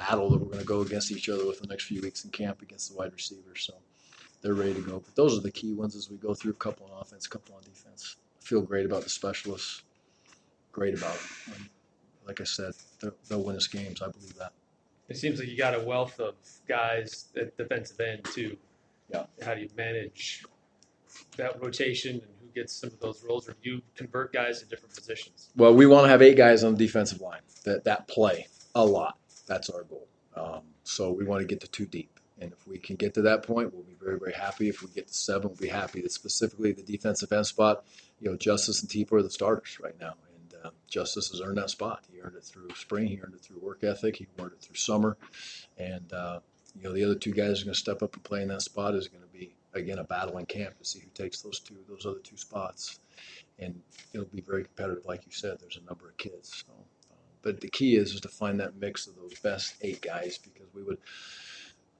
battle that we're going to go against each other with the next few weeks in camp against the wide receivers. So they're ready to go. But those are the key ones as we go through, a couple on offense, a couple on defense. I feel great about the specialists, great about them. Like I said, they'll win us games. I believe that. It seems like you got a wealth of guys at defensive end, too. Yeah. How do you manage that rotation and who gets some of those roles, or do you convert guys to different positions? Well, we want to have 8 guys on the defensive line that play a lot. That's our goal. So we want to get to 2 deep. And if we can get to that point, we'll be very, very happy. If we get to 7, we'll be happy. That specifically the defensive end spot, Justice and Teeper are the starters right now. And Justice has earned that spot. He earned it through spring. He earned it through work ethic. He earned it through summer. And, the other 2 guys are going to step up and play in that spot is going to be, again, a battle in camp to see who takes those other 2 spots. And it'll be very competitive, like you said. There's a number of kids. So, but the key is to find that mix of those best 8 guys, because we would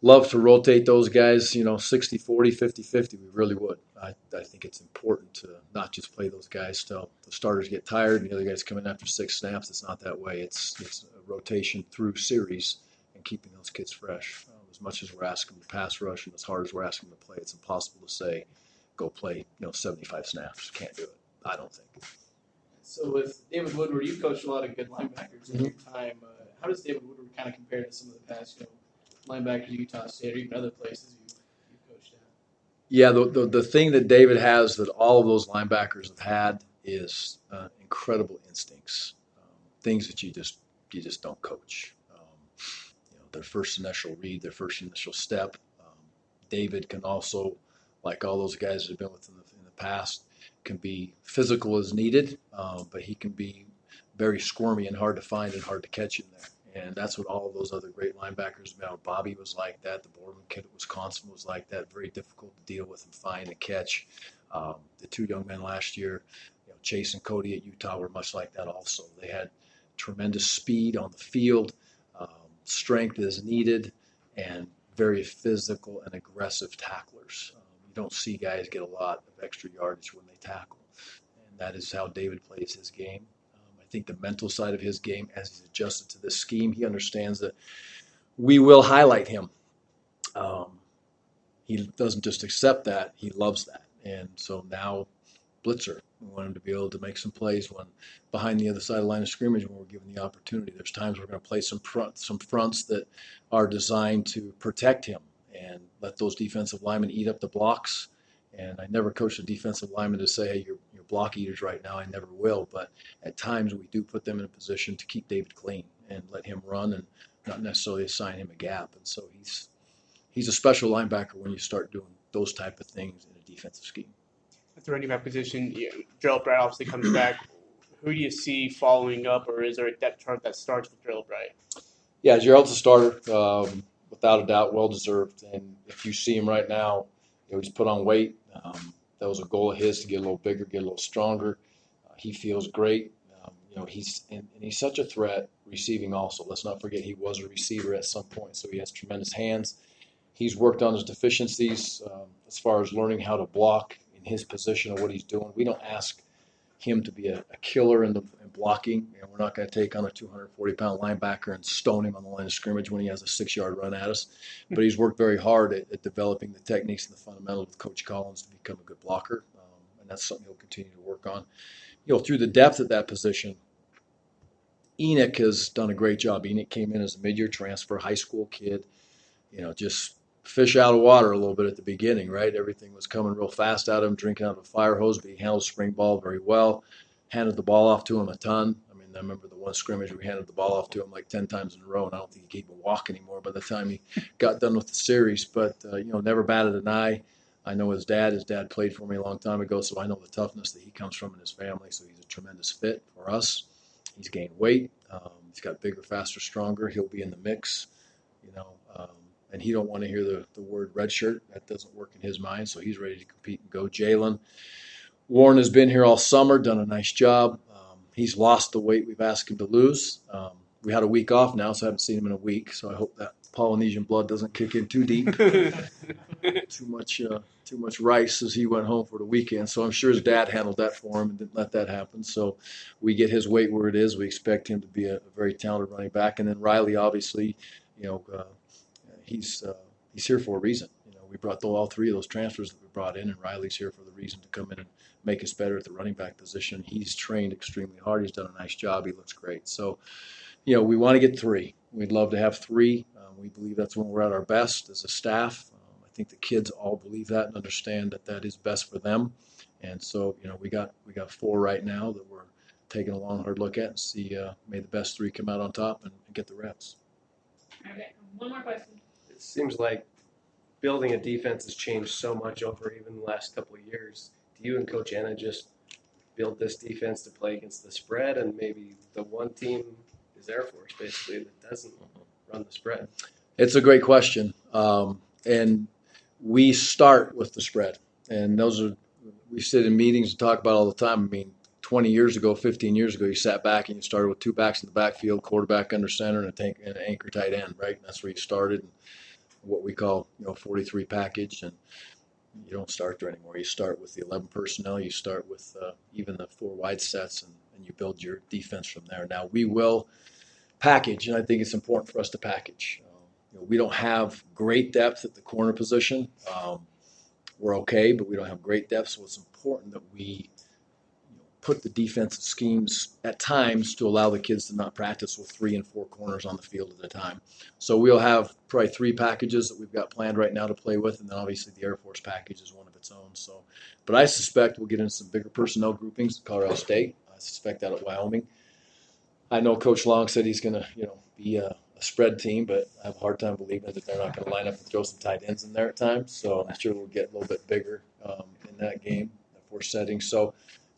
love to rotate those guys, 60-40, 50-50. We really would. I think it's important to not just play those guys till the starters get tired and the other guys come in after 6 snaps. It's not that way. It's a rotation through series and keeping those kids fresh. As much as we're asking them to pass rush and as hard as we're asking them to play, it's impossible to say, go play 75 snaps. Can't do it, I don't think. So with David Woodward, you've coached a lot of good linebackers in your time. How does David Woodward kind of compare to some of the past linebackers at Utah State or even other places you've coached at? Yeah, the thing that David has that all of those linebackers have had is incredible instincts, things that you just don't coach. Their first initial read, their first initial step. David can also, like all those guys that have been with him in the past, can be physical as needed, but he can be very squirmy and hard to find and hard to catch in there. And that's what all of those other great linebackers about. Bobby was like that. The Boardman kid at Wisconsin was like that. Very difficult to deal with and find and catch. The 2 young men last year, Chase and Cody at Utah, were much like that also. They had tremendous speed on the field, strength as needed, and very physical and aggressive tacklers. You don't see guys get a lot of extra yardage when they tackle. And that is how David plays his game. I think the mental side of his game, as he's adjusted to this scheme, he understands that we will highlight him. He doesn't just accept that, he loves that. And so now, blitzer, we want him to be able to make some plays when behind the other side of the line of scrimmage when we're given the opportunity. There's times we're going to play some fronts that are designed to protect him and let those defensive linemen eat up the blocks. And I never coached a defensive lineman to say, hey, you're block eaters right now. I never will. But at times we do put them in a position to keep David clean and let him run and not necessarily assign him a gap. And so he's a special linebacker when you start doing those type of things in a defensive scheme. At the running back position, Gerald Bright obviously comes back. Who do you see following up, or is there a depth chart that starts with Gerald Bright? Yeah, Gerald's a starter, without a doubt, well-deserved. And if you see him right now, he's put on weight. That was a goal of his to get a little bigger, get a little stronger. He feels great. He's such a threat receiving also. Let's not forget he was a receiver at some point, so he has tremendous hands. He's worked on his deficiencies as far as learning how to block in his position of what he's doing. We don't ask him to be a killer in blocking. We're not going to take on a 240-pound linebacker and stone him on the line of scrimmage when he has a 6-yard run at us. But he's worked very hard at developing the techniques and the fundamentals with Coach Collins to become a good blocker, and that's something he'll continue to work on. Through the depth at that position, Enoch has done a great job. Enoch came in as a mid-year transfer, high school kid, just fish out of water a little bit at the beginning, right? Everything was coming real fast at him, drinking out of a fire hose, but he handled spring ball very well, handed the ball off to him a ton. I remember the one scrimmage we handed the ball off to him like 10 times in a row, and I don't think he could even walk anymore by the time he got done with the series. But, never batted an eye. I know his dad played for me a long time ago, so I know the toughness that he comes from in his family, so he's a tremendous fit for us. He's gained weight. He's got bigger, faster, stronger. He'll be in the mix, and he don't want to hear the word red shirt. That doesn't work in his mind, so he's ready to compete and go. Jalen Warren has been here all summer, done a nice job. He's lost the weight we've asked him to lose. We had a week off now, so I haven't seen him in a week, so I hope that Polynesian blood doesn't kick in too deep. Too much rice as he went home for the weekend. So I'm sure his dad handled that for him and didn't let that happen. So we get his weight where it is. We expect him to be a very talented running back. And then Riley, obviously, he's here for a reason. We brought all three of those transfers that we brought in, and Riley's here for the reason to come in and make us better at the running back position. He's trained extremely hard. He's done a nice job. He looks great. So, we want to get three. We'd love to have three. We believe that's when we're at our best as a staff. I think the kids all believe that and understand that that is best for them. And so, we got four right now that we're taking a long, hard look at and see, may the best three come out on top and get the reps. Okay, one more question. It seems like building a defense has changed so much over even the last couple of years. Do you and Coach Anna just build this defense to play against the spread, and maybe the one team is Air Force basically that doesn't run the spread? It's a great question. And we start with the spread. And we sit in meetings and talk about all the time. 20 years ago, 15 years ago, you sat back and you started with two backs in the backfield, quarterback under center, and an anchor tight end, right? And that's where you started. What we call 43 package, and you don't start there anymore. You start with the 11 personnel. You start with even the 4 wide sets, and you build your defense from there. Now we will package, and I think it's important for us to package. We don't have great depth at the corner position. We're okay, but we don't have great depth, so it's important that we put the defensive schemes at times to allow the kids to not practice with 3 and 4 corners on the field at a time. So we'll have probably 3 packages that we've got planned right now to play with, and then obviously the Air Force package is one of its own. So, but I suspect we'll get into some bigger personnel groupings at Colorado State. I suspect that at Wyoming. I know Coach Long said he's going to, be a spread team, but I have a hard time believing that they're not going to line up and throw some tight ends in there at times. So I'm sure we'll get a little bit bigger in that game, if we're setting. So.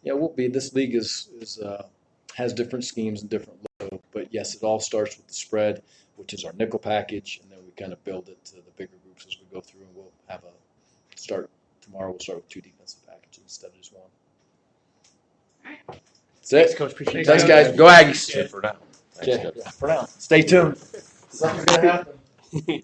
Yeah, this league has different schemes and different looks. But yes, it all starts with the spread, which is our nickel package, and then we kind of build it to the bigger groups as we go through. And we'll have tomorrow. We'll start with 2 defensive packages instead of just 1. All right. That's it. Thanks, Coach. Appreciate it. Thanks, guys. Go Aggies. Yeah. For now. Yeah, for now. Stay tuned. Something's gonna happen.